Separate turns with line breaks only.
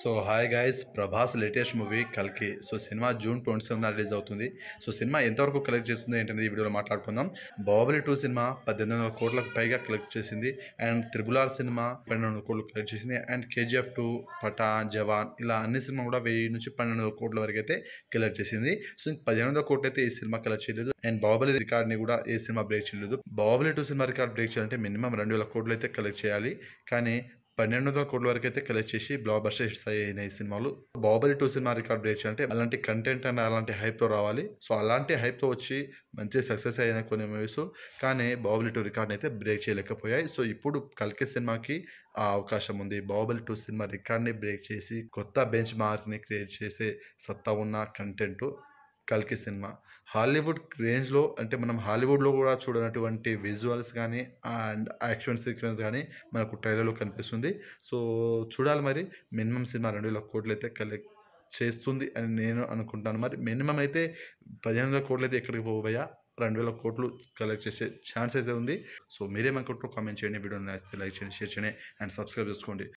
So hi guys, Prabhas latest movie కల్కి. So cinema June 27 release అవుతుంది. So cinema ఎంతవరకు collect చేస్తుంది ఏంటనేది ఈ వీడియోలో మాట్లాడుకుందాం. బాహుబలి 2 సినిమా 1800 కోట్లకు పైగా కలెక్ట్ చేసింది. అండ్ త్రిబుల్ ఆర్ సినిమా 1200 కోట్లు కలెక్ట్ చేసింది. అండ్ కేజీఎఫ్ 2, పఠాన్, జవాన్ ఇలా అన్ని సినిమా కూడా 1000 నుంచి 1200 కోట్ల వరకు అయితే కలెక్ట్ చేసింది. సో 1500 కోట్లు అయితే ఈ సినిమా కలెక్ట్ చేయలేదు. అండ్ బాహుబలి రికార్డ్ని కూడా ఏ సినిమా బ్రేక్ చేయలేదు. బాహుబలి 2 సినిమా రికార్డ్ బ్రేక్ చేయాలంటే మినిమం 2000 కోట్లు అయితే కలెక్ట్ చేయాలి. కానీ 1200 కోట్ల వరకు అయితే కలెక్ట్ చేసి బ్లాక్ బస్టర్ హిట్స్ అయినాయి ఈ సినిమాలు. బాహుబలి 2 సినిమా రికార్డ్ బ్రేక్ చేయాలంటే అలాంటి కంటెంట్ అండ్ అలాంటి హైప్తో రావాలి. సో అలాంటి హైప్తో వచ్చి మంచి సక్సెస్ అయిన కొన్ని మూవీస్, కానీ బాహుబలి 2 రికార్డ్ అయితే బ్రేక్ చేయలేకపోయాయి. సో ఇప్పుడు కల్కి సినిమాకి ఆ అవకాశం ఉంది. బాహుబలి 2 సినిమా రికార్డ్ని బ్రేక్ చేసి కొత్త బెంచ్ మార్క్ని క్రియేట్ చేసే సత్తా ఉన్న కంటెంట్ కల్కి సినిమా. హాలీవుడ్ రేంజ్లో అంటే మనం హాలీవుడ్లో కూడా చూడనటువంటి విజువల్స్ కానీ అండ్ యాక్షన్ సీక్వెన్స్ కానీ మనకు ట్రైలర్లో కనిపిస్తుంది. సో చూడాలి మరి. మినిమం సినిమా 2000 కోట్లు అయితే కలెక్ట్ చేస్తుంది అని నేను అనుకుంటాను. మరి మినిమం అయితే 1500 కోట్లు అయితే ఎక్కడికి పోవయ్యా, 2000 కోట్లు కలెక్ట్ చేసే ఛాన్స్ అయితే ఉంది. సో మీరేమనుకుంటారో కామెంట్ చేయండి. వీడియో నచ్చితే లైక్ చేయండి, షేర్ చేయండి అండ్ సబ్స్క్రైబ్ చేసుకోండి.